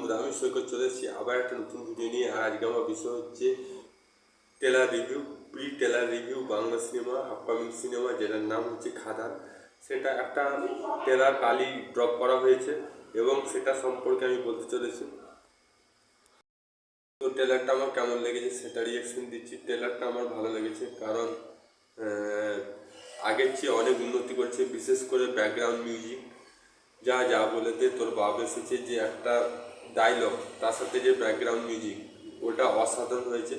বন্ধুরা, আমি সৈকত চলে এসেছি আবার একটা নতুন ভিডিও নিয়ে। আর আজকে আমার বিষয় হচ্ছে trailer review, pre trailer review Bangla cinema, upcoming cinema যেটার নাম হচ্ছে খাদান। সেটা একটা ট্রেলার কালই ড্রপ করা হয়েছে এবং সেটা সম্পর্কে আমি বলতে চলেছি। তো ট্রেলারটা আমার কেমন লেগেছে সেটা রিয়াকশন দিচ্ছি। ট্রেলারটা আমার ভালো লেগেছে, কারণ আগের চেয়ে অনেক উন্নতি করছে, বিশেষ করে ব্যাকগ্রাউন্ড মিউজিক। যা যা বলে দে তোর বাপ এসেছে, যে একটা ডায়লগ, তার সাথে যে ব্যাকগ্রাউন্ড মিউজিক, ওটা অসাধারণ হয়েছে।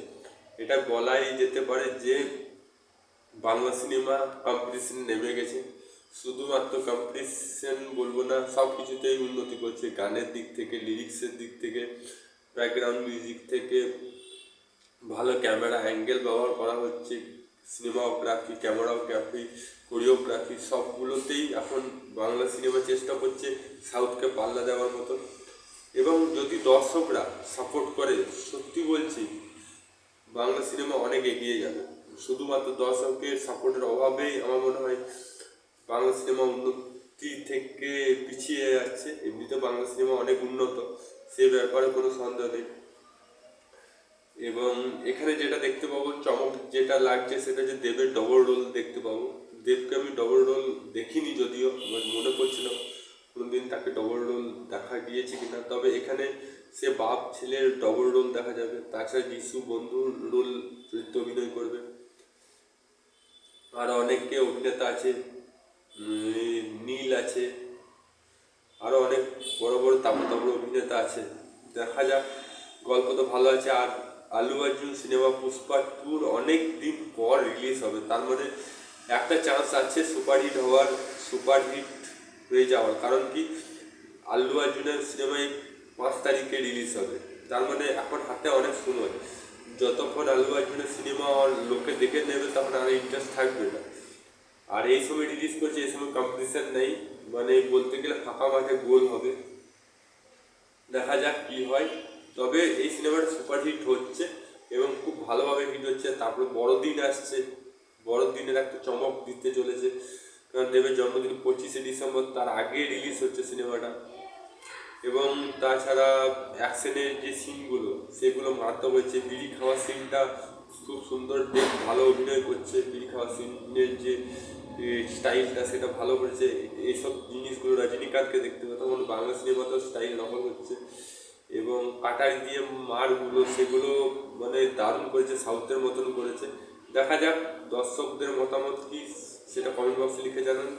এটা বলাই যেতে পারে যে বাংলা সিনেমা কম্পিটিশন নেমে গেছে। শুধুমাত্র কম্পিটিশন বলবো না, সব কিছুতেই উন্নতি করছে। গানের দিক থেকে, লিরিক্সের দিক থেকে, ব্যাকগ্রাউন্ড মিউজিক থেকে, ভালো ক্যামেরা অ্যাঙ্গেল ব্যবহার করা হচ্ছে, সিনেমাগ্রাফি, ক্যামেরাগ্রাফি, কোরিওগ্রাফি, সবগুলোতেই এখন বাংলা সিনেমা চেষ্টা করছে সাউথকে পাল্লা দেওয়ার মতো। এবং যদি দর্শকরা সাপোর্ট করে, সত্যি বলছি বাংলা সিনেমা অনেক এগিয়ে যাবে। শুধুমাত্র দর্শকের সাপোর্টের অভাবেই আমার মনে হয় বাংলা সিনেমা উন্নতি থেকে পিছিয়ে যাচ্ছে। এমনিতে বাংলা সিনেমা অনেক উন্নত, সে ব্যাপারে কোনো সন্দেহ নেই। এবং এখানে যেটা দেখতে পাবো, চমক যেটা লাগছে সেটা যে দেবের ডবল রোল দেখতে পাবো। দেবকে আমি ডবল রোল দেখিনি, যদিও আমার মনে পড়ছে না কোনোদিন তাকে ডবল রোল দেখা গিয়েছে কিনা। তবে এখানে সে বাপ ছেলের ডবল রোল দেখা যাবে। তাছাড়া যিশু বন্ধুর রোল চরিত্র অভিনয় করবে। আরও অনেকে অভিনেতা আছে, নীল আছে, আরও অনেক বড় বড় তাবড় অভিনেতা আছে। দেখা যাক, গল্প তো ভালো আছে। আর আলু অর্জুন সিনেমা পুষ্পা 2 অনেক দিন পর রিলিজ হবে, তার মানে একটা চান্স আছে সুপারহিট হওয়ার, সুপারহিট হয়ে যাওয়ার। কারণ কি, আলু অর্জুনের সিনেমায় 5 তারিখে রিলিজ হবে, তার মানে এখন হাতে অনেক সময়। যতক্ষণ আলু অর্জুনের সিনেমা লোকে দেখে নেবে তখন আর ইন্টারেস্ট থাকবে না। আর এই সময় রিলিজ করছে, এই সময় কম্পিটিশন নেই, মানে বলতে গেলে ফাঁকা মাঠে গোল হবে। দেখা যাক কি হয়। তবে এই সিনেমাটা সুপারহিট হচ্ছে এবং খুব ভালোভাবে হিট হচ্ছে। তারপরে বড়দিন আসছে, বড়দিনের একটা চমক দিতে চলেছে, কারণ দেবের জন্মদিন 25শে ডিসেম্বর, তার আগে রিলিজ হচ্ছে সিনেমাটা। এবং তাছাড়া অ্যাকশনের যে সিনগুলো সেগুলো মারাত্মক হচ্ছে। বিড়ি খাওয়ার সিনটা খুব সুন্দর, দেব ভালো অভিনয় করছে। বিড়ি খাওয়ার সিনের যে স্টাইলটা সেটা ভালো করেছে। এইসব জিনিসগুলো রজনীকান্তকে দেখতে হবে, তখন বাংলা সিনেমাতেও স্টাইল নকল হচ্ছে। এবং কাটারি দিয়ে মারগুলো, সেগুলো মানে দারুণ করেছে, সাউথের মতন করেছে। দেখা যাক দর্শকদের মতামত কি, সেটা কমেন্ট বক্সে লিখে জানান।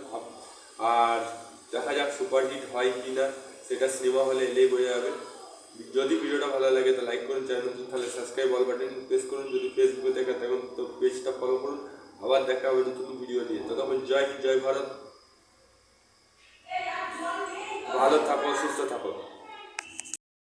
আর দেখা যাক সুপারহিট হয় কি না, সেটা সিনেমা হলে এলেই বোঝা যাবে। যদি ভিডিওটা ভালো লাগে তো লাইক করুন, চ্যানেল নতুন তাহলে সাবস্ক্রাইব অল বাটন প্রেস করুন। যদি ফেসবুকে দেখে থাকেন তো পেজটা ফলো করুন। আবার দেখা হবে নতুন ভিডিও নিয়ে। ততক্ষণ জয় হিন্দ, জয় ভারত, ভালো থাকো, সুস্থ থাকো।